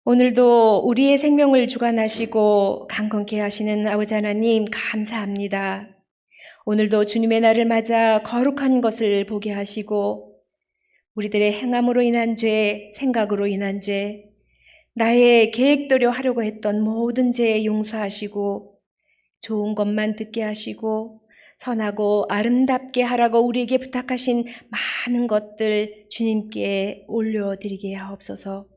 오늘도 우리의 생명을 주관하시고 강건케 하시는 아버지 하나님 감사합니다. 오늘도 주님의 날을 맞아 거룩한 것을 보게 하시고 우리들의 행함으로 인한 죄, 생각으로 인한 죄, 나의 계획대로 하려고 했던 모든 죄 용서하시고 좋은 것만 듣게 하시고 선하고 아름답게 하라고 우리에게 부탁하신 많은 것들 주님께 올려드리게 하옵소서.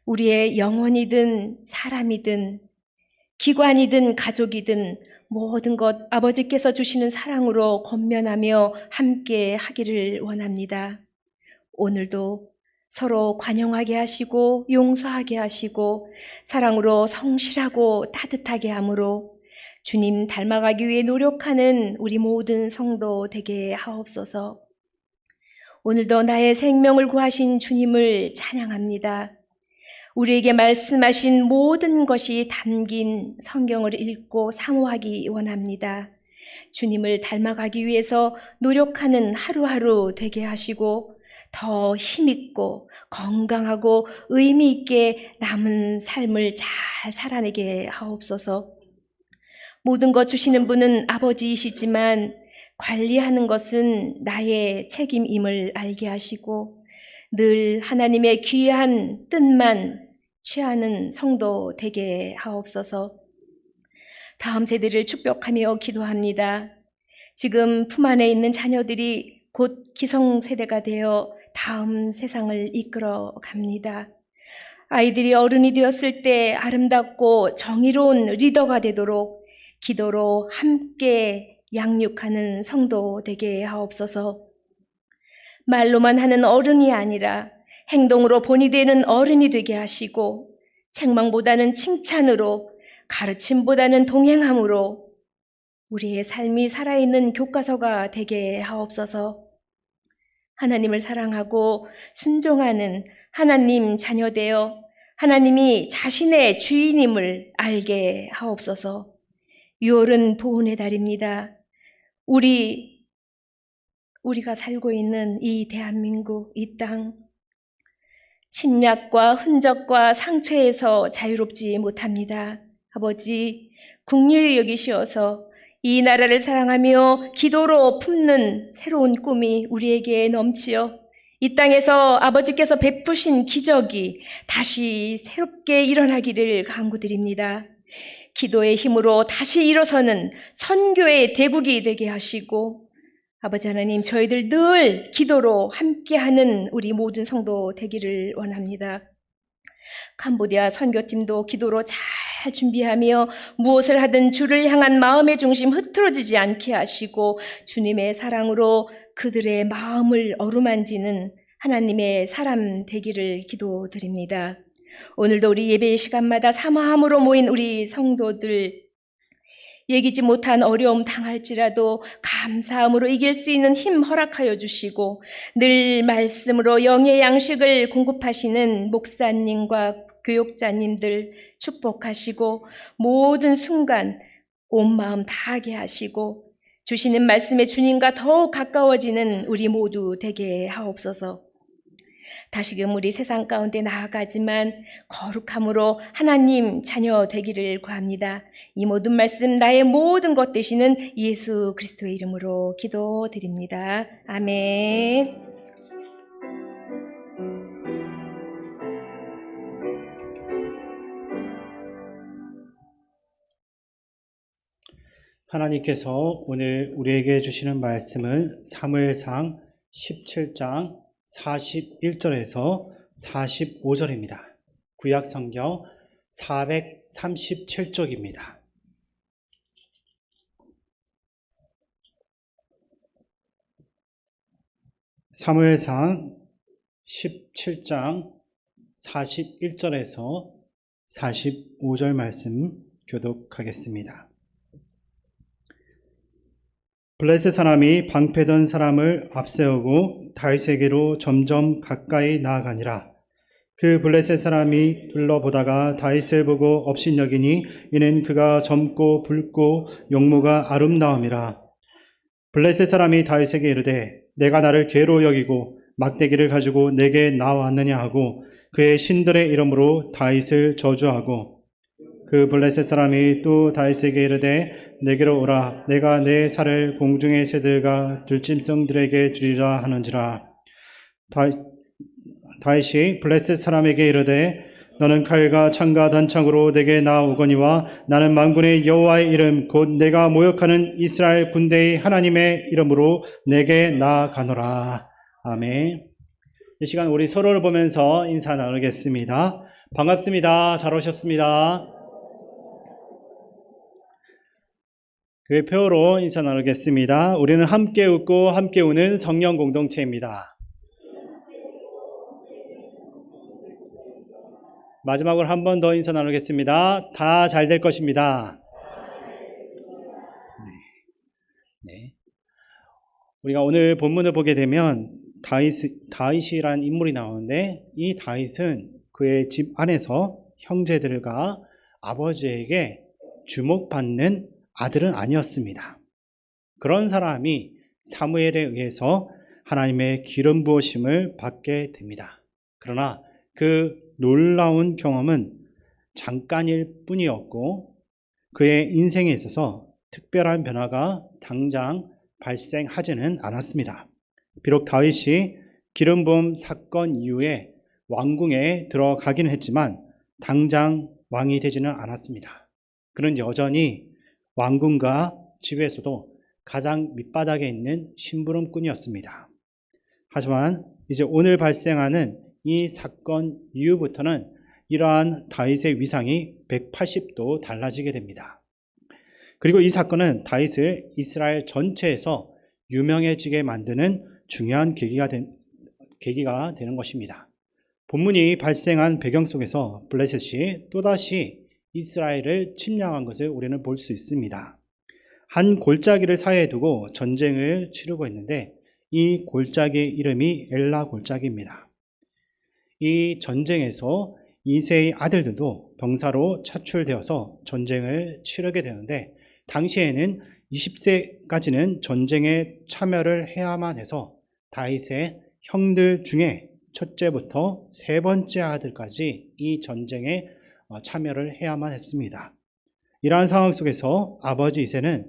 우리의 영혼이든 사람이든 기관이든 가족이든 모든 것 아버지께서 주시는 사랑으로 권면하며 함께 하기를 원합니다. 오늘도 서로 관용하게 하시고 용서하게 하시고 사랑으로 성실하고 따뜻하게 함으로 주님 닮아가기 위해 노력하는 우리 모든 성도 되게 하옵소서. 오늘도 나의 생명을 구하신 주님을 찬양합니다. 우리에게 말씀하신 모든 것이 담긴 성경을 읽고 사모하기 원합니다. 주님을 닮아가기 위해서 노력하는 하루하루 되게 하시고 더 힘있고 건강하고 의미 있게 남은 삶을 잘 살아내게 하옵소서. 모든 것 주시는 분은 아버지이시지만 관리하는 것은 나의 책임임을 알게 하시고 늘 하나님의 귀한 뜻만 취하는 성도 되게 하옵소서. 다음 세대를 축복하며 기도합니다. 지금 품 안에 있는 자녀들이 곧 기성세대가 되어 다음 세상을 이끌어 갑니다. 아이들이 어른이 되었을 때 아름답고 정의로운 리더가 되도록 기도로 함께 양육하는 성도 되게 하옵소서. 말로만 하는 어른이 아니라 행동으로 본이 되는 어른이 되게 하시고 책망보다는 칭찬으로 가르침보다는 동행함으로 우리의 삶이 살아있는 교과서가 되게 하옵소서. 하나님을 사랑하고 순종하는 하나님 자녀 되어 하나님이 자신의 주인임을 알게 하옵소서. 6월은 보훈의 달입니다. 우리가 살고 있는 이 대한민국, 이 땅, 침략과 흔적과 상처에서 자유롭지 못합니다. 아버지, 긍휼히 여기시어서 이 나라를 사랑하며 기도로 품는 새로운 꿈이 우리에게 넘치어 이 땅에서 아버지께서 베푸신 기적이 다시 새롭게 일어나기를 간구드립니다. 기도의 힘으로 다시 일어서는 선교의 대국이 되게 하시고 아버지 하나님, 저희들 늘 기도로 함께하는 우리 모든 성도 되기를 원합니다. 캄보디아 선교팀도 기도로 잘 준비하며 무엇을 하든 주를 향한 마음의 중심 흐트러지지 않게 하시고 주님의 사랑으로 그들의 마음을 어루만지는 하나님의 사람 되기를 기도드립니다. 오늘도 우리 예배의 시간마다 사모함으로 모인 우리 성도들 얘기지 못한 어려움 당할지라도 감사함으로 이길 수 있는 힘 허락하여 주시고 늘 말씀으로 영의 양식을 공급하시는 목사님과 교육자님들 축복하시고 모든 순간 온 마음 다하게 하시고 주시는 말씀의 주님과 더욱 가까워지는 우리 모두 되게 하옵소서. 다시금 우리 세상 가운데 나아가지만 거룩함으로 하나님 자녀 되기를 구합니다. 이 모든 말씀 나의 모든 것 되시는 예수 그리스도의 이름으로 기도드립니다. 아멘. 하나님께서 오늘 우리에게 주시는 말씀은 사무엘상 17장 41절에서 45절입니다. 구약 성경 437쪽입니다. 사무엘상 17장 41절에서 45절 말씀 교독하겠습니다. 블레셋 사람이 방패던 사람을 앞세우고 다윗에게로 점점 가까이 나아가니라. 그 블레셋 사람이 둘러보다가 다윗을 보고 업신여기니 이는 그가 젊고 붉고 용모가 아름다움이라. 블레셋 사람이 다윗에게 이르되 내가 나를 괴로 여기고 막대기를 가지고 내게 나왔느냐 하고 그의 신들의 이름으로 다윗을 저주하고 그 블레셋 사람이 또 다윗에게 이르되 내게로 오라 내가 내 살을 공중의 새들과 들짐승들에게 주리라 하는지라. 다윗이 블레셋 사람에게 이르되 너는 칼과 창과 단창으로 내게 나아오거니와 나는 만군의 여호와의 이름 곧 내가 모욕하는 이스라엘 군대의 하나님의 이름으로 내게 나아가노라. 아멘. 이 시간 우리 서로를 보면서 인사 나누겠습니다. 반갑습니다. 잘 오셨습니다. 교회 표어로 인사 나누겠습니다. 우리는 함께 웃고 함께 우는 성령 공동체입니다. 마지막으로 한 번 더 인사 나누겠습니다. 다 잘 될 것입니다. 네. 우리가 오늘 본문을 보게 되면 다윗이라는 인물이 나오는데 이 다윗은 그의 집 안에서 형제들과 아버지에게 주목받는 아들은 아니었습니다. 그런 사람이 사무엘에 의해서 하나님의 기름 부으심을 받게 됩니다. 그러나 그 놀라운 경험은 잠깐일 뿐이었고 그의 인생에 있어서 특별한 변화가 당장 발생하지는 않았습니다. 비록 다윗이 기름 부음 사건 이후에 왕궁에 들어가기는 했지만 당장 왕이 되지는 않았습니다. 그는 여전히 왕궁과 집에서도 가장 밑바닥에 있는 심부름꾼이었습니다. 하지만 이제 오늘 발생하는 이 사건 이후부터는 이러한 다윗의 위상이 180도 달라지게 됩니다. 그리고 이 사건은 다윗을 이스라엘 전체에서 유명해지게 만드는 중요한 계기가 되는 것입니다. 본문이 발생한 배경 속에서 블레셋이 또다시 이스라엘을 침략한 것을 우리는 볼 수 있습니다. 한 골짜기를 사이에 두고 전쟁을 치르고 있는데 이 골짜기의 이름이 엘라 골짜기입니다. 이 전쟁에서 이새의 아들들도 병사로 차출되어서 전쟁을 치르게 되는데 당시에는 20세까지는 전쟁에 참여를 해야만 해서 다윗의 형들 중에 첫째부터 세 번째 아들까지 이 전쟁에 참여를 해야만 했습니다. 이러한 상황 속에서 아버지 이새는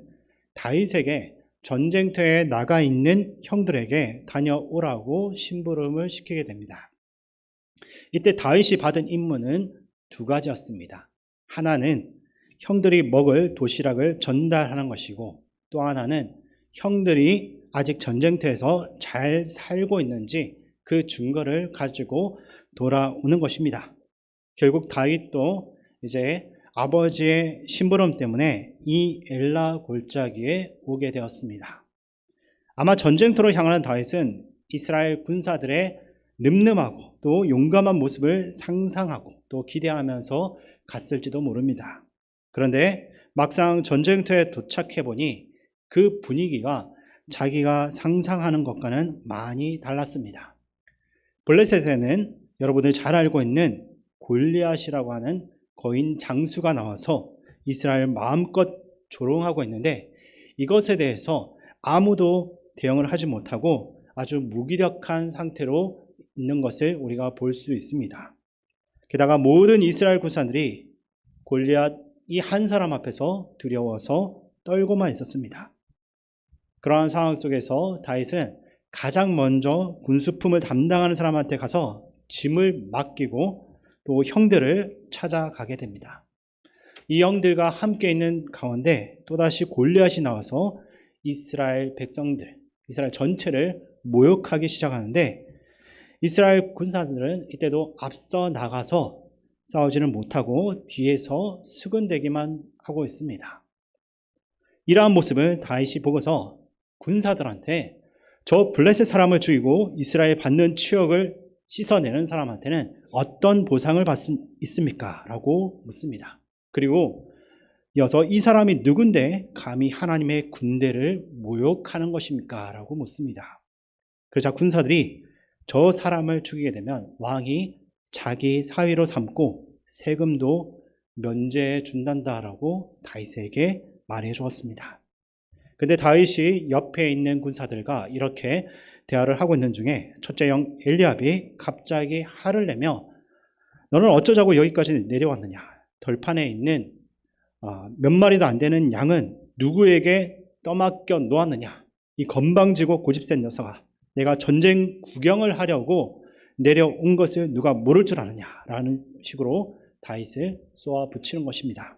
다윗에게 전쟁터에 나가 있는 형들에게 다녀오라고 심부름을 시키게 됩니다. 이때 다윗이 받은 임무는 두 가지였습니다. 하나는 형들이 먹을 도시락을 전달하는 것이고 또 하나는 형들이 아직 전쟁터에서 잘 살고 있는지 그 증거를 가지고 돌아오는 것입니다. 결국 다윗도 이제 아버지의 심부름 때문에 이 엘라 골짜기에 오게 되었습니다. 아마 전쟁터로 향하는 다윗은 이스라엘 군사들의 늠름하고 또 용감한 모습을 상상하고 또 기대하면서 갔을지도 모릅니다. 그런데 막상 전쟁터에 도착해 보니 그 분위기가 자기가 상상하는 것과는 많이 달랐습니다. 블레셋에는 여러분들 잘 알고 있는 골리앗이라고 하는 거인 장수가 나와서 이스라엘 마음껏 조롱하고 있는데 이것에 대해서 아무도 대응을 하지 못하고 아주 무기력한 상태로 있는 것을 우리가 볼 수 있습니다. 게다가 모든 이스라엘 군사들이 골리앗 이 한 사람 앞에서 두려워서 떨고만 있었습니다. 그러한 상황 속에서 다윗은 가장 먼저 군수품을 담당하는 사람한테 가서 짐을 맡기고 또 형들을 찾아가게 됩니다. 이 형들과 함께 있는 가운데 또다시 골리앗이 나와서 이스라엘 백성들, 이스라엘 전체를 모욕하기 시작하는데 이스라엘 군사들은 이때도 앞서 나가서 싸우지는 못하고 뒤에서 수군대기만 하고 있습니다. 이러한 모습을 다윗이 보고서 군사들한테 저 블레셋 사람을 죽이고 이스라엘 받는 치욕을 씻어내는 사람한테는 어떤 보상을 받을 수 있습니까? 라고 묻습니다. 그리고 이어서 이 사람이 누군데 감히 하나님의 군대를 모욕하는 것입니까? 라고 묻습니다. 그러자 군사들이 저 사람을 죽이게 되면 왕이 자기 사위로 삼고 세금도 면제해 준단다라고 다윗에게 말해 주었습니다. 근데 다윗이 옆에 있는 군사들과 이렇게 대화를 하고 있는 중에 첫째 형 엘리압이 갑자기 화를 내며 너는 어쩌자고 여기까지 내려왔느냐? 들판에 있는 몇 마리도 안 되는 양은 누구에게 떠맡겨 놓았느냐? 이 건방지고 고집센 녀석아, 내가 전쟁 구경을 하려고 내려온 것을 누가 모를 줄 아느냐라는 식으로 다윗을 쏘아 붙이는 것입니다.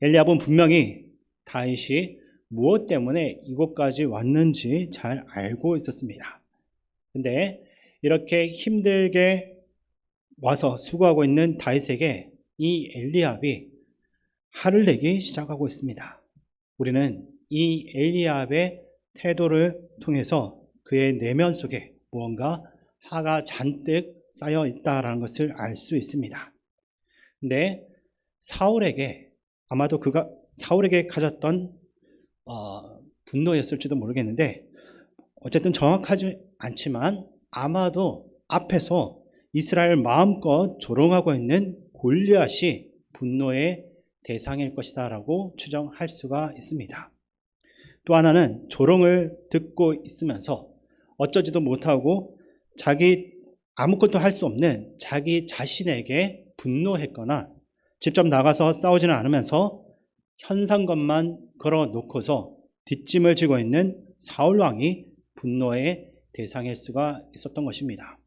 엘리압은 분명히 다윗이 무엇 때문에 이곳까지 왔는지 잘 알고 있었습니다. 근데 이렇게 힘들게 와서 수고하고 있는 다윗에게 이 엘리압이 화를 내기 시작하고 있습니다. 우리는 이 엘리압의 태도를 통해서 그의 내면 속에 무언가 화가 잔뜩 쌓여 있다라는 것을 알 수 있습니다. 근데 사울에게 아마도 그가 사울에게 가졌던 분노였을지도 모르겠는데 어쨌든 정확하지 않지만 아마도 앞에서 이스라엘 마음껏 조롱하고 있는 골리앗이 분노의 대상일 것이다 라고 추정할 수가 있습니다. 또 하나는 조롱을 듣고 있으면서 어쩌지도 못하고 자기 아무것도 할 수 없는 자기 자신에게 분노했거나 직접 나가서 싸우지는 않으면서 현상것만 걸어놓고서 뒷짐을 지고 있는 사울왕이 분노의 대상일 수가 있었던 것입니다.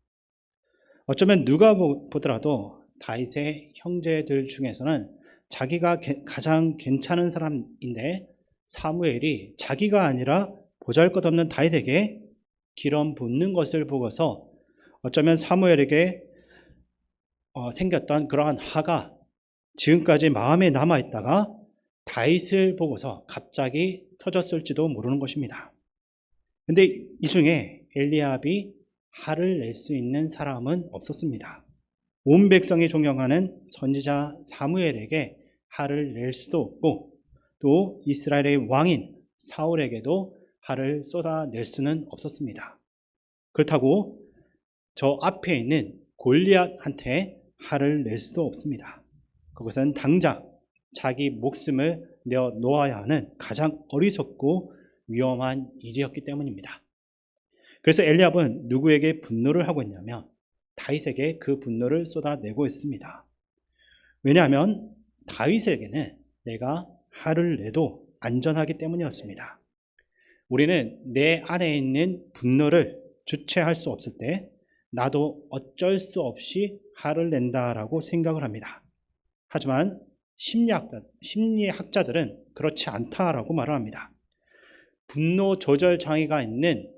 어쩌면 누가 보더라도 다윗의 형제들 중에서는 자기가 가장 괜찮은 사람인데 사무엘이 자기가 아니라 보잘것없는 다윗에게 기름 붓는 것을 보고서 어쩌면 사무엘에게 생겼던 그러한 화가 지금까지 마음에 남아있다가 다윗을 보고서 갑자기 터졌을지도 모르는 것입니다. 그런데 이 중에 엘리압이 화를 낼 수 있는 사람은 없었습니다. 온 백성이 존경하는 선지자 사무엘에게 화를 낼 수도 없고 또 이스라엘의 왕인 사울에게도 화를 쏟아낼 수는 없었습니다. 그렇다고 저 앞에 있는 골리앗한테 화를 낼 수도 없습니다. 그것은 당장 자기 목숨을 내어놓아야 하는 가장 어리석고 위험한 일이었기 때문입니다. 그래서 엘리압은 누구에게 분노를 하고 있냐면 다윗에게 그 분노를 쏟아내고 있습니다. 왜냐하면 다윗에게는 내가 화를 내도 안전하기 때문이었습니다. 우리는 내 안에 있는 분노를 주체할 수 없을 때 나도 어쩔 수 없이 화를 낸다라고 생각을 합니다. 하지만 심리학자들은 그렇지 않다라고 말을 합니다. 분노 조절 장애가 있는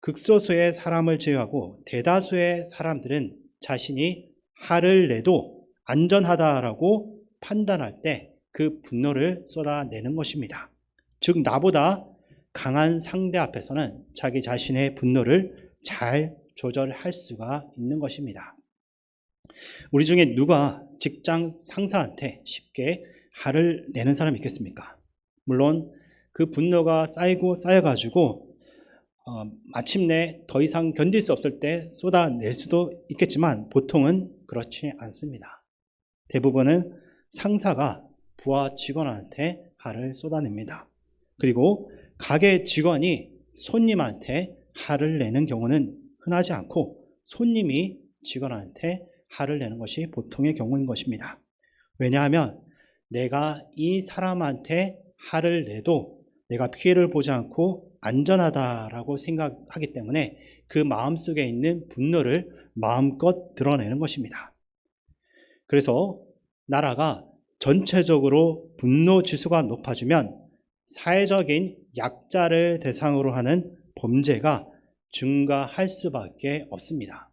극소수의 사람을 제외하고 대다수의 사람들은 자신이 화를 내도 안전하다라고 판단할 때 그 분노를 쏟아내는 것입니다. 즉 나보다 강한 상대 앞에서는 자기 자신의 분노를 잘 조절할 수가 있는 것입니다. 우리 중에 누가 직장 상사한테 쉽게 화를 내는 사람이 있겠습니까? 물론 그 분노가 쌓여가지고 마침내 더 이상 견딜 수 없을 때 쏟아낼 수도 있겠지만 보통은 그렇지 않습니다. 대부분은 상사가 부하 직원한테 화를 쏟아냅니다. 그리고 가게 직원이 손님한테 화를 내는 경우는 흔하지 않고 손님이 직원한테 화를 내는 것이 보통의 경우인 것입니다. 왜냐하면 내가 이 사람한테 화를 내도 내가 피해를 보지 않고 안전하다라고 생각하기 때문에 그 마음속에 있는 분노를 마음껏 드러내는 것입니다. 그래서 나라가 전체적으로 분노 지수가 높아지면 사회적인 약자를 대상으로 하는 범죄가 증가할 수밖에 없습니다.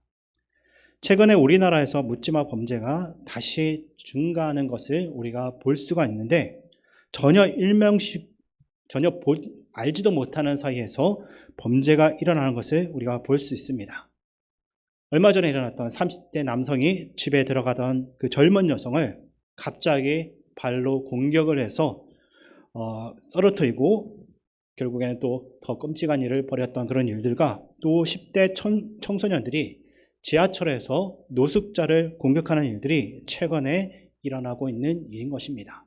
최근에 우리나라에서 묻지마 범죄가 다시 증가하는 것을 우리가 볼 수가 있는데 전혀 알지도 못하는 사이에서 범죄가 일어나는 것을 우리가 볼 수 있습니다. 얼마 전에 일어났던 30대 남성이 집에 들어가던 그 젊은 여성을 갑자기 발로 공격을 해서 쓰러뜨리고 결국에는 또 더 끔찍한 일을 벌였던 그런 일들과 또 10대 청소년들이 지하철에서 노숙자를 공격하는 일들이 최근에 일어나고 있는 일인 것입니다.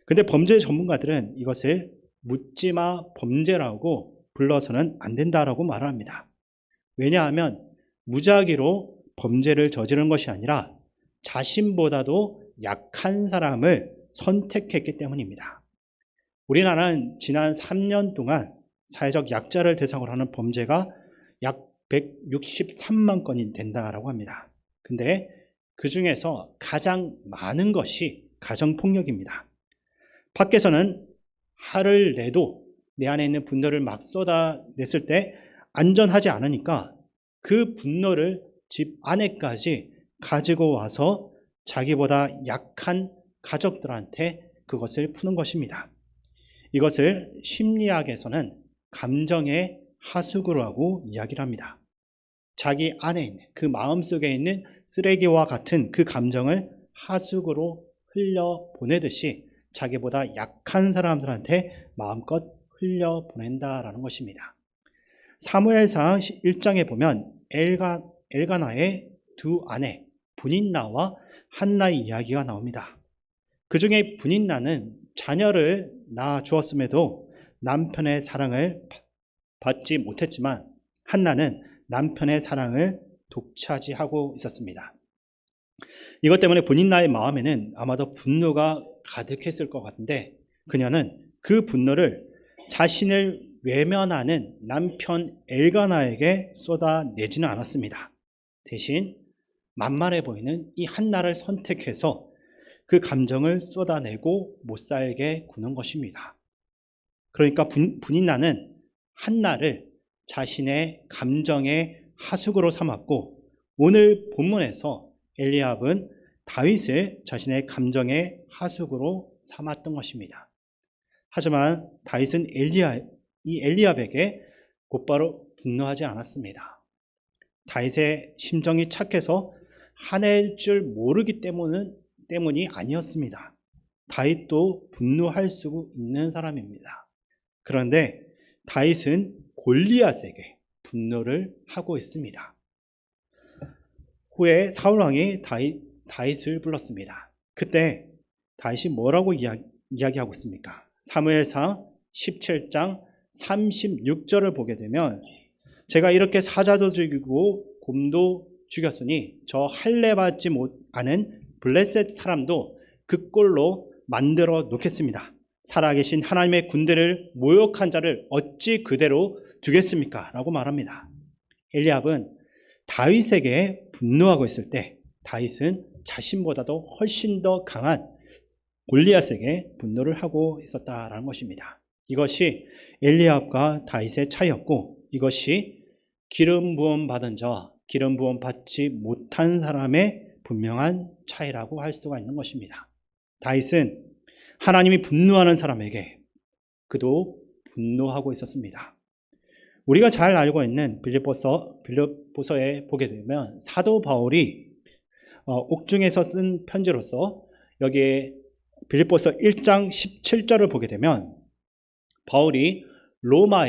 그런데 범죄 전문가들은 이것을 묻지마 범죄라고 불러서는 안 된다라고 말을 합니다. 왜냐하면 무작위로 범죄를 저지른 것이 아니라 자신보다도 약한 사람을 선택했기 때문입니다. 우리나라는 지난 3년 동안 사회적 약자를 대상으로 하는 범죄가 약 163만 건이 된다라고 합니다. 근데 그 중에서 가장 많은 것이 가정폭력입니다. 밖에서는 화를 내도 내 안에 있는 분노를 막 쏟아냈을 때 안전하지 않으니까 그 분노를 집 안에까지 가지고 와서 자기보다 약한 가족들한테 그것을 푸는 것입니다. 이것을 심리학에서는 감정의 하수구라고 이야기를 합니다. 자기 안에 있는 그 마음속에 있는 쓰레기와 같은 그 감정을 하수구로 흘려보내듯이 자기보다 약한 사람들한테 마음껏 흘려보낸다라는 것입니다. 사무엘상 1장에 보면 엘가나의 두 아내 분인나와 한나의 이야기가 나옵니다. 그 중에 분인나는 자녀를 낳아 주었음에도 남편의 사랑을 받지 못했지만 한나는 남편의 사랑을 독차지하고 있었습니다. 이것 때문에 분인나의 마음에는 아마도 분노가 가득했을 것 같은데 그녀는 그 분노를 자신을 외면하는 남편 엘가나에게 쏟아내지는 않았습니다. 대신 만만해 보이는 이 한나를 선택해서 그 감정을 쏟아내고 못 살게 구는 것입니다. 그러니까 분인나는 한나를 자신의 감정의 하수구로 삼았고 오늘 본문에서 엘리압은 다윗을 자신의 감정의 하수구로 삼았던 것입니다. 하지만 다윗은 엘리압에게 곧바로 분노하지 않았습니다. 다윗의 심정이 착해서 화낼 줄 모르기 때문이 아니었습니다. 다윗도 분노할 수 있는 사람입니다. 그런데 다윗은 골리앗에게 분노를 하고 있습니다. 후에 사울왕이 다윗을 불렀습니다. 그때 다윗이 뭐라고 이야기하고 있습니까? 사무엘상 17장 36절을 보게 되면 제가 이렇게 사자도 죽이고 곰도 죽였으니 저 할례 받지 못하는 블레셋 사람도 그 꼴로 만들어 놓겠습니다. 살아계신 하나님의 군대를 모욕한 자를 어찌 그대로 두겠습니까? 라고 말합니다. 엘리압은 다윗에게 분노하고 있을 때 다윗은 자신보다도 훨씬 더 강한 골리앗에게 분노를 하고 있었다라는 것입니다. 이것이 엘리압과 다윗의 차이였고 이것이 기름 부음 받은 자, 기름 부음 받지 못한 사람의 분명한 차이라고 할 수가 있는 것입니다. 다윗은 하나님이 분노하는 사람에게 그도 분노하고 있었습니다. 우리가 잘 알고 있는 빌립보서에 보게 되면 사도 바울이 옥중에서 쓴 편지로서 여기에 빌립보서 1장 17절을 보게 되면 바울이 로마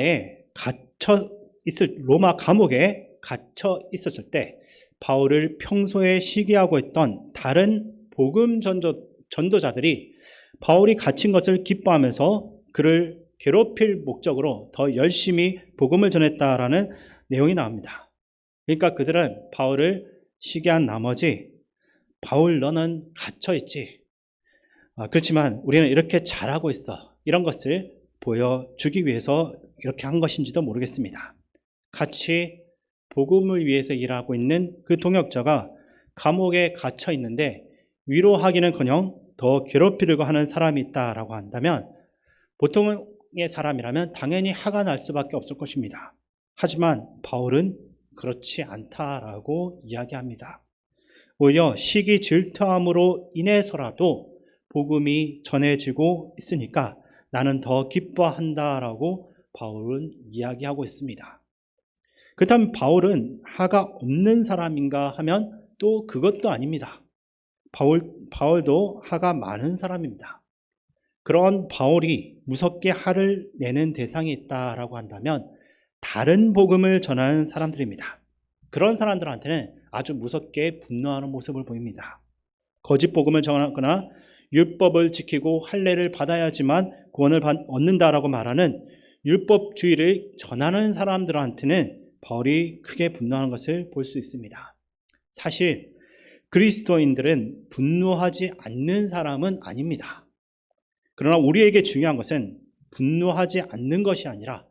감옥에 갇혀 있었을 때 바울을 평소에 시기하고 있던 다른 복음 전도자들이 바울이 갇힌 것을 기뻐하면서 그를 괴롭힐 목적으로 더 열심히 복음을 전했다라는 내용이 나옵니다. 그러니까 그들은 바울을 시기한 나머지 바울 너는 갇혀있지. 그렇지만 우리는 이렇게 잘하고 있어. 이런 것을 보여주기 위해서 이렇게 한 것인지도 모르겠습니다. 같이 복음을 위해서 일하고 있는 그 동역자가 감옥에 갇혀 있는데 위로하기는커녕 더 괴롭히려고 하는 사람이 있다라고 한다면 보통의 사람이라면 당연히 화가 날 수밖에 없을 것입니다. 하지만 바울은 그렇지 않다라고 이야기합니다. 오히려 시기 질투함으로 인해서라도 복음이 전해지고 있으니까 나는 더 기뻐한다라고 바울은 이야기하고 있습니다. 그렇다면 바울은 화가 없는 사람인가 하면 또 그것도 아닙니다. 바울도 화가 많은 사람입니다. 그런 바울이 무섭게 화를 내는 대상이 있다라고 한다면 다른 복음을 전하는 사람들입니다. 그런 사람들한테는 아주 무섭게 분노하는 모습을 보입니다. 거짓 복음을 전하거나 율법을 지키고 할례를 받아야지만 구원을 얻는다라고 말하는 율법주의를 전하는 사람들한테는 바울이 크게 분노하는 것을 볼 수 있습니다. 사실 그리스도인들은 분노하지 않는 사람은 아닙니다. 그러나 우리에게 중요한 것은 분노하지 않는 것이 아니라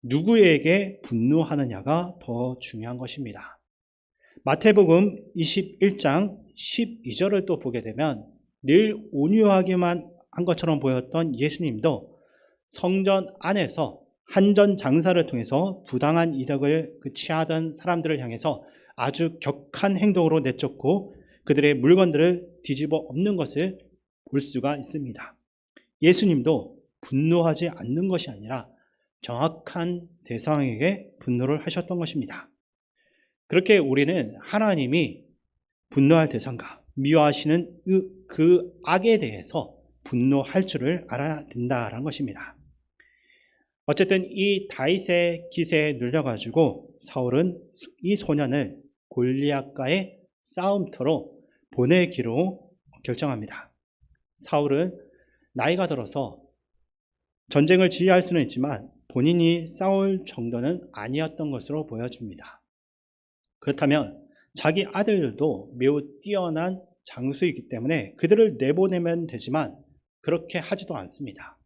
누구에게 분노하느냐가 더 중요한 것입니다. 마태복음 21장 12절을 또 보게 되면 늘 온유하기만 한 것처럼 보였던 예수님도 성전 안에서 한전 장사를 통해서 부당한 이득을 취하던 사람들을 향해서 아주 격한 행동으로 내쫓고 그들의 물건들을 뒤집어 엎는 것을 볼 수가 있습니다. 예수님도 분노하지 않는 것이 아니라 정확한 대상에게 분노를 하셨던 것입니다. 그렇게 우리는 하나님이 분노할 대상과 미워하시는 그 악에 대해서 분노할 줄을 알아야 된다는 것입니다. 어쨌든 이 다윗의 기세에 눌려가지고 사울은 이 소년을 골리앗과의 싸움터로 보내기로 결정합니다. 사울은 나이가 들어서 전쟁을 지휘할 수는 있지만 본인이 싸울 정도는 아니었던 것으로 보여집니다. 그렇다면 자기 아들들도 매우 뛰어난 장수이기 때문에 그들을 내보내면 되지만 그렇게 하지도 않습니다.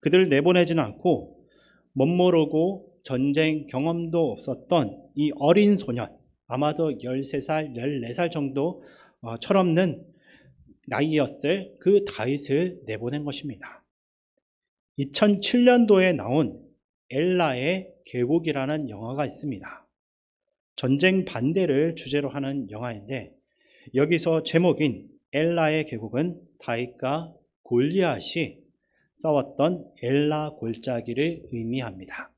그들을 내보내지는 않고 멋모르고 전쟁 경험도 없었던 이 어린 소년, 아마도 13살, 14살 정도 철없는 나이였을 그 다윗을 내보낸 것입니다. 2007년도에 나온 엘라의 계곡이라는 영화가 있습니다. 전쟁 반대를 주제로 하는 영화인데 여기서 제목인 엘라의 계곡은 다윗과 골리앗이 싸웠던 엘라 골짜기를 의미합니다.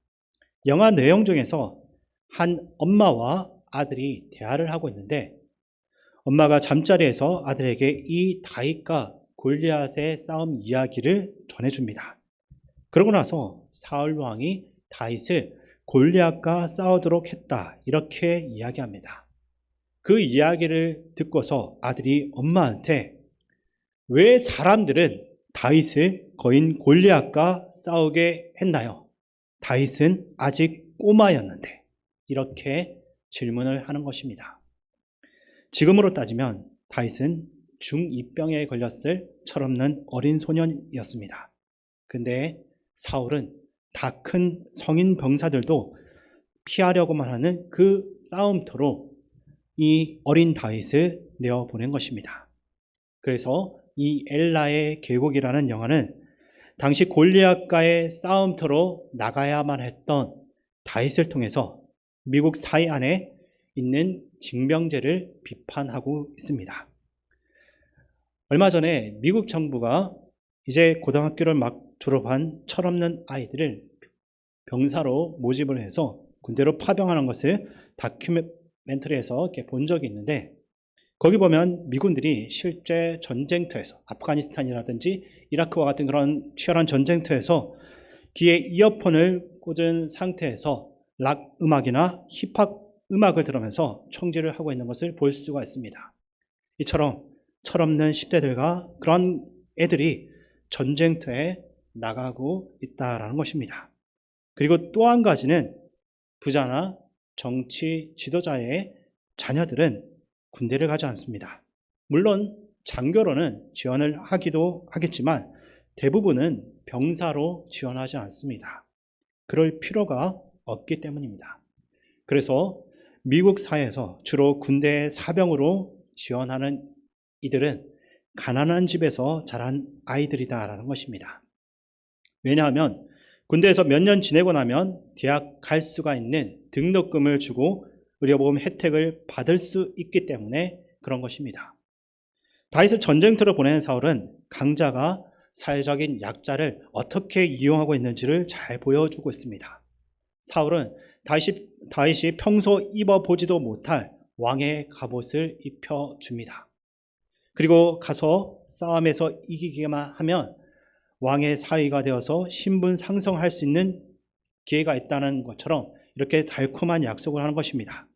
영화 내용 중에서 한 엄마와 아들이 대화를 하고 있는데 엄마가 잠자리에서 아들에게 이 다윗과 골리앗의 싸움 이야기를 전해줍니다. 그러고 나서 사울 왕이 다윗을 골리앗과 싸우도록 했다 이렇게 이야기합니다. 그 이야기를 듣고서 아들이 엄마한테 왜 사람들은 다윗을 거인 골리앗과 싸우게 했나요? 다윗은 아직 꼬마였는데 이렇게 질문을 하는 것입니다. 지금으로 따지면 다윗은 중2병에 걸렸을 철없는 어린 소년이었습니다. 근데 사울은 다 큰 성인 병사들도 피하려고만 하는 그 싸움터로 이 어린 다윗을 내어보낸 것입니다. 그래서 이 엘라의 계곡이라는 영화는 당시 골리앗과의 싸움터로 나가야만 했던 다윗을 통해서 미국 사회 안에 있는 징병제를 비판하고 있습니다. 얼마 전에 미국 정부가 이제 고등학교를 막 졸업한 철없는 아이들을 병사로 모집을 해서 군대로 파병하는 것을 다큐멘터리에서 이렇게 본 적이 있는데 거기 보면 미군들이 실제 전쟁터에서 아프가니스탄이라든지 이라크와 같은 그런 치열한 전쟁터에서 귀에 이어폰을 꽂은 상태에서 락 음악이나 힙합 음악을 들으면서 총질을 하고 있는 것을 볼 수가 있습니다. 이처럼 철없는 10대들과 그런 애들이 전쟁터에 나가고 있다라는 것입니다. 그리고 또 한 가지는 부자나 정치 지도자의 자녀들은 군대를 가지 않습니다. 물론 장교로는 지원을 하기도 하겠지만 대부분은 병사로 지원하지 않습니다. 그럴 필요가 없기 때문입니다. 그래서 미국 사회에서 주로 군대 사병으로 지원하는 이들은 가난한 집에서 자란 아이들이다라는 것입니다. 왜냐하면 군대에서 몇 년 지내고 나면 대학 갈 수가 있는 등록금을 주고 의료보험 혜택을 받을 수 있기 때문에 그런 것입니다. 다윗을 전쟁터로 보내는 사울은 강자가 사회적인 약자를 어떻게 이용하고 있는지를 잘 보여주고 있습니다. 사울은 다윗이 평소 입어보지도 못할 왕의 갑옷을 입혀줍니다. 그리고 가서 싸움에서 이기기만 하면 왕의 사위가 되어서 신분 상승할 수 있는 기회가 있다는 것처럼 이렇게 달콤한 약속을 하는 것입니다.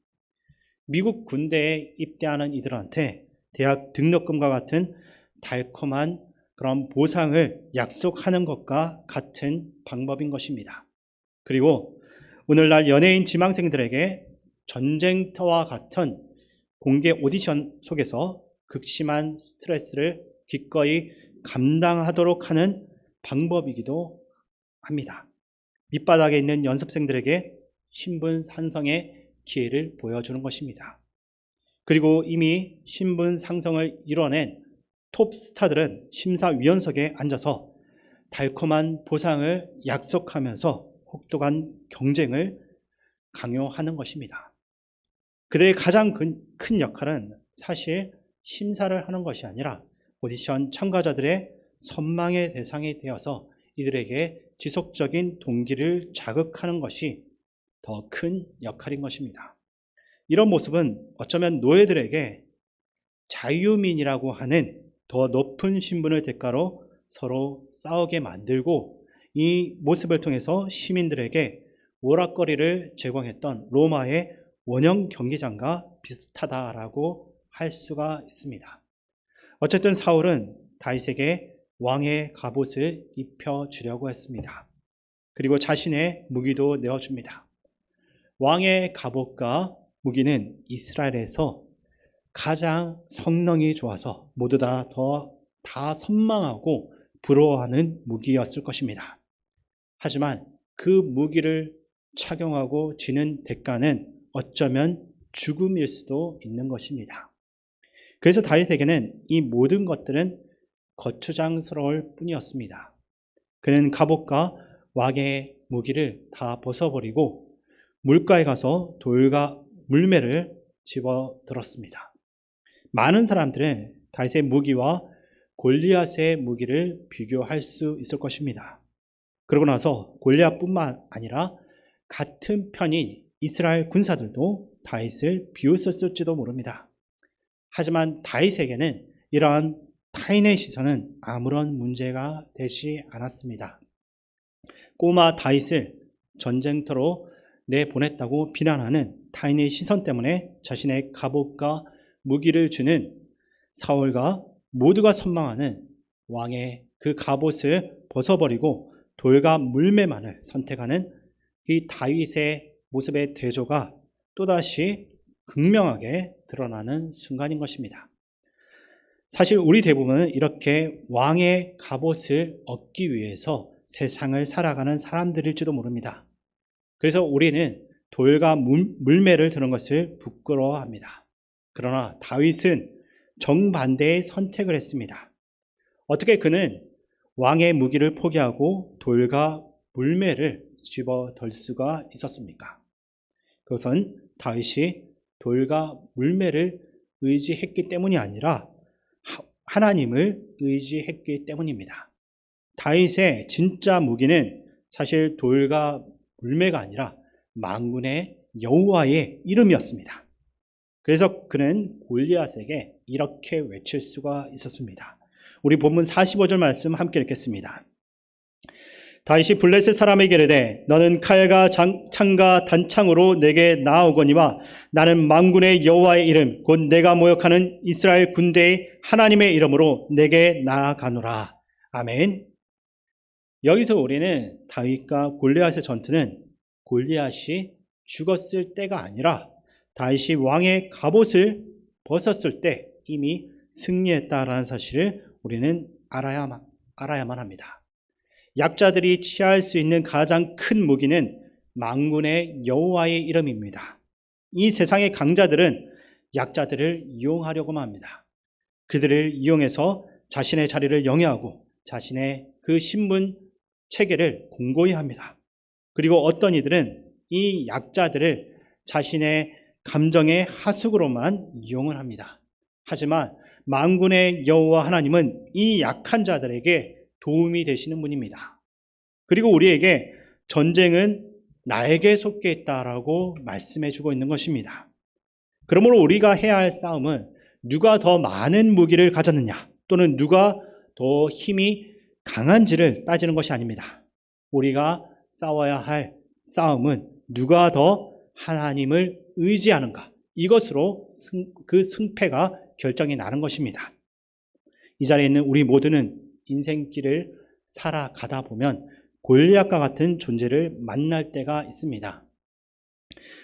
미국 군대에 입대하는 이들한테 대학 등록금과 같은 달콤한 그런 보상을 약속하는 것과 같은 방법인 것입니다. 그리고 오늘날 연예인 지망생들에게 전쟁터와 같은 공개 오디션 속에서 극심한 스트레스를 기꺼이 감당하도록 하는 방법이기도 합니다. 밑바닥에 있는 연습생들에게 신분 상승의 기회를 보여주는 것입니다. 그리고 이미 신분 상승을 이뤄낸 톱 스타들은 심사위원석에 앉아서 달콤한 보상을 약속하면서 혹독한 경쟁을 강요하는 것입니다. 그들의 가장 큰 역할은 사실 심사를 하는 것이 아니라 오디션 참가자들의 선망의 대상이 되어서 이들에게 지속적인 동기를 자극하는 것이 더 큰 역할인 것입니다. 이런 모습은 어쩌면 노예들에게 자유민이라고 하는 더 높은 신분을 대가로 서로 싸우게 만들고, 이 모습을 통해서 시민들에게 오락거리를 제공했던 로마의 원형 경기장과 비슷하다라고 할 수가 있습니다. 어쨌든 사울은 다윗에게 왕의 갑옷을 입혀주려고 했습니다. 그리고 자신의 무기도 내어줍니다. 왕의 갑옷과 무기는 이스라엘에서 가장 성능이 좋아서 모두 다 선망하고 부러워하는 무기였을 것입니다. 하지만 그 무기를 착용하고 지는 대가는 어쩌면 죽음일 수도 있는 것입니다. 그래서 다윗에게는 이 모든 것들은 거추장스러울 뿐이었습니다. 그는 갑옷과 왕의 무기를 다 벗어버리고 물가에 가서 돌과 물매를 집어들었습니다. 많은 사람들은 다윗의 무기와 골리앗의 무기를 비교할 수 있을 것입니다. 그러고 나서 골리앗뿐만 아니라 같은 편인 이스라엘 군사들도 다윗을 비웃었을지도 모릅니다. 하지만 다윗에게는 이러한 타인의 시선은 아무런 문제가 되지 않았습니다. 꼬마 다윗을 전쟁터로 내보냈다고 비난하는 타인의 시선 때문에 자신의 갑옷과 무기를 주는 사울과 모두가 선망하는 왕의 그 갑옷을 벗어버리고 돌과 물매만을 선택하는 이 다윗의 모습의 대조가 또다시 극명하게 드러나는 순간인 것입니다. 사실 우리 대부분은 이렇게 왕의 갑옷을 얻기 위해서 세상을 살아가는 사람들일지도 모릅니다. 그래서 우리는 돌과 물매를 드는 것을 부끄러워합니다. 그러나 다윗은 정반대의 선택을 했습니다. 어떻게 그는 왕의 무기를 포기하고 돌과 물매를 집어들 수가 있었습니까? 그것은 다윗이 돌과 물매를 의지했기 때문이 아니라 하나님을 의지했기 때문입니다. 다윗의 진짜 무기는 사실 돌과 물매가 아니라 만군의 여호와의 이름이었습니다. 그래서 그는 골리앗에게 이렇게 외칠 수가 있었습니다. 우리 본문 45절 말씀 함께 읽겠습니다. 다윗이 블레셋 사람에게 이르되 너는 칼과 창과 단창으로 내게 나아오거니와 나는 만군의 여호와의 이름 곧 내가 모욕하는 이스라엘 군대의 하나님의 이름으로 내게 나아가노라. 아멘. 여기서 우리는 다윗과 골리앗의 전투는 골리앗이 죽었을 때가 아니라 다윗이 왕의 갑옷을 벗었을 때 이미 승리했다라는 사실을 우리는 알아야만 합니다. 약자들이 취할 수 있는 가장 큰 무기는 만군의 여호와의 이름입니다. 이 세상의 강자들은 약자들을 이용하려고만 합니다. 그들을 이용해서 자신의 자리를 영위하고 자신의 그 신분 체계를 공고히 합니다. 그리고 어떤 이들은 이 약자들을 자신의 감정의 하수구로만 이용을 합니다. 하지만 만군의 여호와 하나님은 이 약한 자들에게 도움이 되시는 분입니다. 그리고 우리에게 전쟁은 나에게 속해 있다라고 말씀해 주고 있는 것입니다. 그러므로 우리가 해야 할 싸움은 누가 더 많은 무기를 가졌느냐 또는 누가 더 힘이 강한지를 따지는 것이 아닙니다. 우리가 싸워야 할 싸움은 누가 더 하나님을 의지하는가, 이것으로 그 승패가 결정이 나는 것입니다. 이 자리에 있는 우리 모두는 인생길을 살아가다 보면 골리앗과 같은 존재를 만날 때가 있습니다.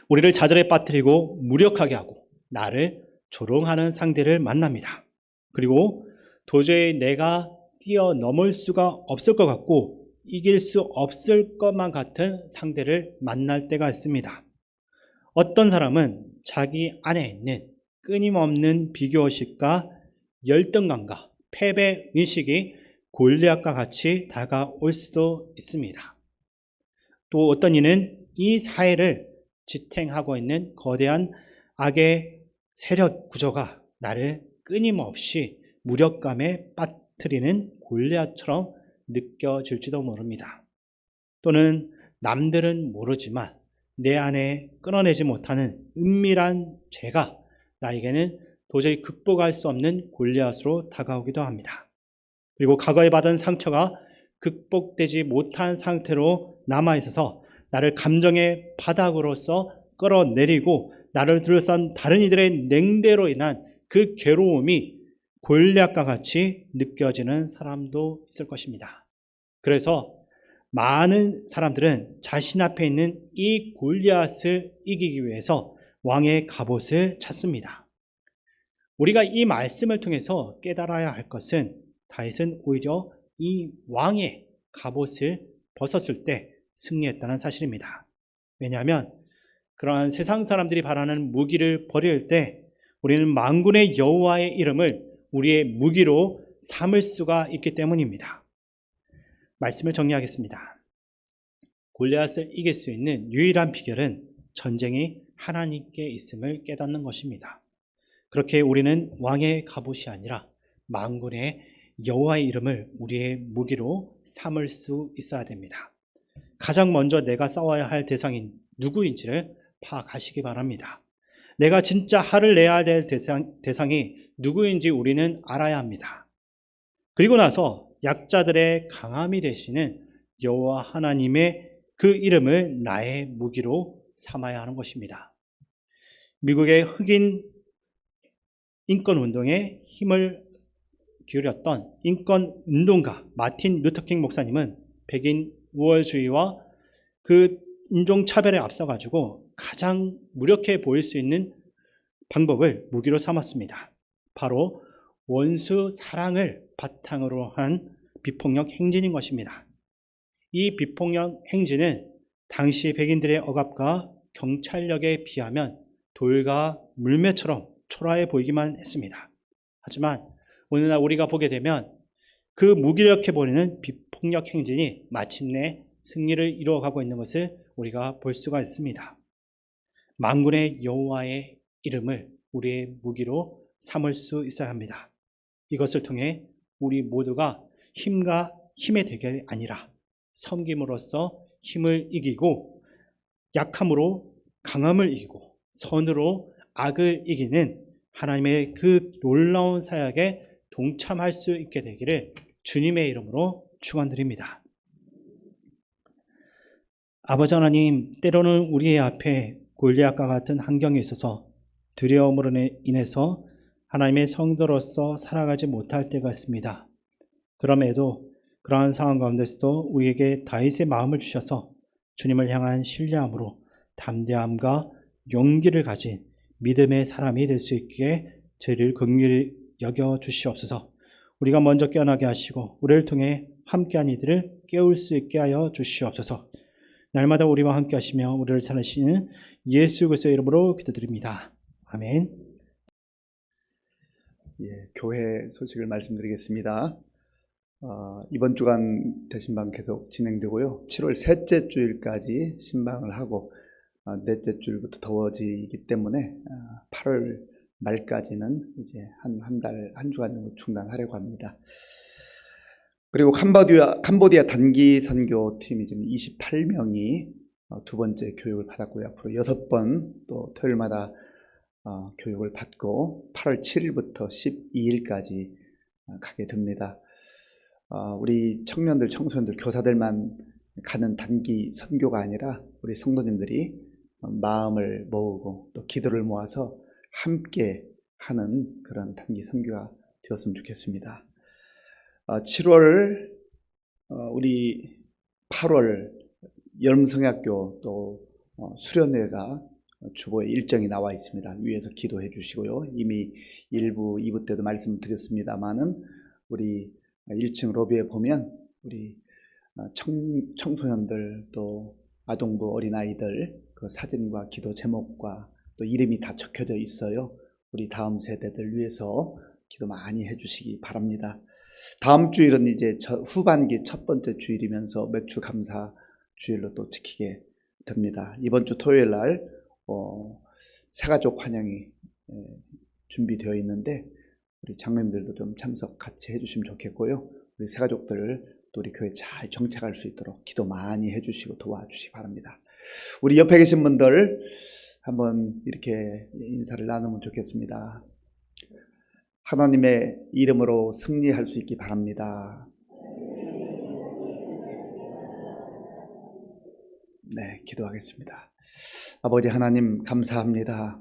우리를 좌절에 빠뜨리고 무력하게 하고 나를 조롱하는 상대를 만납니다. 그리고 도저히 내가 뛰어넘을 수가 없을 것 같고 이길 수 없을 것만 같은 상대를 만날 때가 있습니다. 어떤 사람은 자기 안에 있는 끊임없는 비교의식과 열등감과 패배의식이 골리앗과 같이 다가올 수도 있습니다. 또 어떤 이는 이 사회를 지탱하고 있는 거대한 악의 세력 구조가 나를 끊임없이 무력감에 빠뜨리는 골리앗처럼 느껴질지도 모릅니다. 또는 남들은 모르지만 내 안에 끊어내지 못하는 은밀한 죄가 나에게는 도저히 극복할 수 없는 골리앗으로 다가오기도 합니다. 그리고 과거에 받은 상처가 극복되지 못한 상태로 남아있어서 나를 감정의 바닥으로서 끌어내리고 나를 둘러싼 다른 이들의 냉대로 인한 그 괴로움이 골리앗과 같이 느껴지는 사람도 있을 것입니다. 그래서 많은 사람들은 자신 앞에 있는 이 골리앗을 이기기 위해서 왕의 갑옷을 찾습니다. 우리가 이 말씀을 통해서 깨달아야 할 것은 다윗은 오히려 이 왕의 갑옷을 벗었을 때 승리했다는 사실입니다. 왜냐하면 그러한 세상 사람들이 바라는 무기를 버릴 때 우리는 만군의 여호와의 이름을 우리의 무기로 삼을 수가 있기 때문입니다. 말씀을 정리하겠습니다. 골리앗을 이길 수 있는 유일한 비결은 전쟁이 하나님께 있음을 깨닫는 것입니다. 그렇게 우리는 왕의 갑옷이 아니라 만군의 여호와의 이름을 우리의 무기로 삼을 수 있어야 됩니다. 가장 먼저 내가 싸워야 할 대상인 누구인지를 파악하시기 바랍니다. 내가 진짜 화를 내야 될 대상이 누구인지 우리는 알아야 합니다. 그리고 나서 약자들의 강함이 되시는 여호와 하나님의 그 이름을 나의 무기로 삼아야 하는 것입니다. 미국의 흑인 인권운동에 힘을 기울였던 인권운동가 마틴 루터킹 목사님은 백인 우월주의와 그 인종차별에 앞서가지고 가장 무력해 보일 수 있는 방법을 무기로 삼았습니다. 바로 원수 사랑을 바탕으로 한 비폭력 행진인 것입니다. 이 비폭력 행진은 당시 백인들의 억압과 경찰력에 비하면 돌과 물매처럼 초라해 보이기만 했습니다. 하지만 오늘날 우리가 보게 되면 그 무기력해 보이는 비폭력 행진이 마침내 승리를 이루어가고 있는 것을 우리가 볼 수가 있습니다. 만군의 여호와의 이름을 우리의 무기로 삼을 수 있어야 합니다. 이것을 통해 우리 모두가 힘의 대결이 아니라 섬김으로써 힘을 이기고 약함으로 강함을 이기고 선으로 악을 이기는 하나님의 그 놀라운 사역에 동참할 수 있게 되기를 주님의 이름으로 축원드립니다. 아버지 하나님, 때로는 우리의 앞에 골리앗과 같은 환경에 있어서 두려움으로 인해서 하나님의 성도로서 살아가지 못할 때가 있습니다. 그럼에도 그러한 상황 가운데서도 우리에게 다윗의 마음을 주셔서 주님을 향한 신뢰함으로 담대함과 용기를 가진 믿음의 사람이 될 수 있기에 저희를 긍휼히 여겨 주시옵소서. 우리가 먼저 깨어나게 하시고 우리를 통해 함께한 이들을 깨울 수 있게 하여 주시옵소서. 날마다 우리와 함께 하시며 우리를 살리시는 예수 그리스도의 이름으로 기도드립니다. 아멘. 교회 소식을 말씀드리겠습니다. 이번 주간 대신방 계속 진행되고요. 7월 셋째 주일까지 신방을 하고 넷째 주일부터 더워지기 때문에 8월 말까지는 이제 한 주간 정도 중단하려고 합니다. 그리고 캄보디아 단기 선교팀이 지금 28명이 두 번째 교육을 받았고요. 앞으로 6번 또 토요일마다 교육을 받고 8월 7일부터 12일까지 가게 됩니다. 우리 청년들, 청소년들, 교사들만 가는 단기 선교가 아니라 우리 성도님들이 마음을 모으고 또 기도를 모아서 함께 하는 그런 단기 선교가 되었으면 좋겠습니다. 7월 우리 8월 여름성학교 또 수련회가 주보에 일정이 나와 있습니다. 위에서 기도해 주시고요. 이미 1부, 2부 때도 말씀을 드렸습니다만은 우리 1층 로비에 보면 우리 청소년들 또 아동부 어린아이들 그 사진과 기도 제목과 또 이름이 다 적혀져 있어요. 우리 다음 세대들 위해서 기도 많이 해주시기 바랍니다. 다음 주일은 이제 후반기 첫 번째 주일이면서 맥주 감사 주일로 또 지키게 됩니다. 이번 주 토요일 날 새가족 환영이 준비되어 있는데 우리 장로님들도 좀 참석 같이 해주시면 좋겠고요. 우리 새가족들 또 우리 교회 잘 정착할 수 있도록 기도 많이 해주시고 도와주시기 바랍니다. 우리 옆에 계신 분들 한번 이렇게 인사를 나누면 좋겠습니다. 하나님의 이름으로 승리할 수 있기 바랍니다. 네, 기도하겠습니다. 아버지 하나님 감사합니다.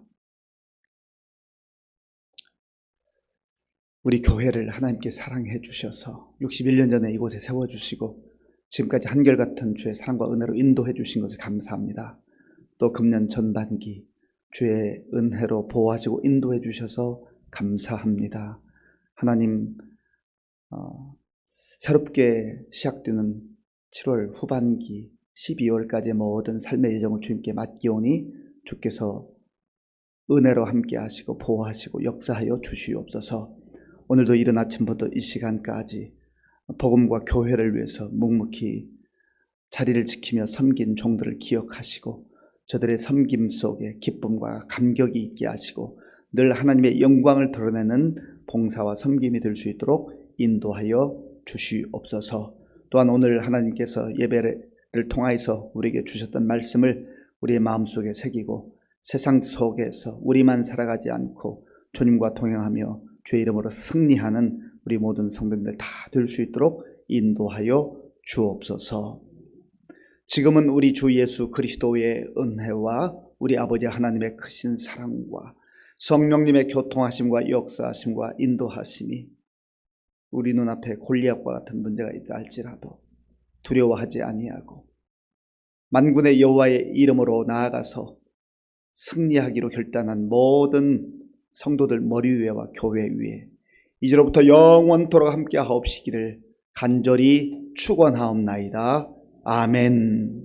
우리 교회를 하나님께 사랑해 주셔서 61년 전에 이곳에 세워주시고 지금까지 한결같은 주의 사랑과 은혜로 인도해 주신 것을 감사합니다. 또 금년 전반기 주의 은혜로 보호하시고 인도해 주셔서 감사합니다. 하나님 새롭게 시작되는 7월 후반기 12월까지의 모든 삶의 예정을 주님께 맡기오니 주께서 은혜로 함께 하시고 보호하시고 역사하여 주시옵소서. 오늘도 이른 아침부터 이 시간까지 복음과 교회를 위해서 묵묵히 자리를 지키며 섬긴 종들을 기억하시고 저들의 섬김 속에 기쁨과 감격이 있게 하시고 늘 하나님의 영광을 드러내는 봉사와 섬김이 될 수 있도록 인도하여 주시옵소서. 또한 오늘 하나님께서 예배를 통하여서 우리에게 주셨던 말씀을 우리의 마음속에 새기고 세상 속에서 우리만 살아가지 않고 주님과 동행하며 주의 이름으로 승리하는 우리 모든 성도님들 다 될 수 있도록 인도하여 주옵소서. 지금은 우리 주 예수 그리스도의 은혜와 우리 아버지 하나님의 크신 사랑과 성령님의 교통하심과 역사하심과 인도하심이 우리 눈앞에 골리앗과 같은 문제가 있다 할지라도 두려워하지 아니하고 만군의 여호와의 이름으로 나아가서 승리하기로 결단한 모든 성도들 머리 위에와 교회 위에 이제로부터 영원토록 함께 하옵시기를 간절히 축원하옵나이다. 아멘.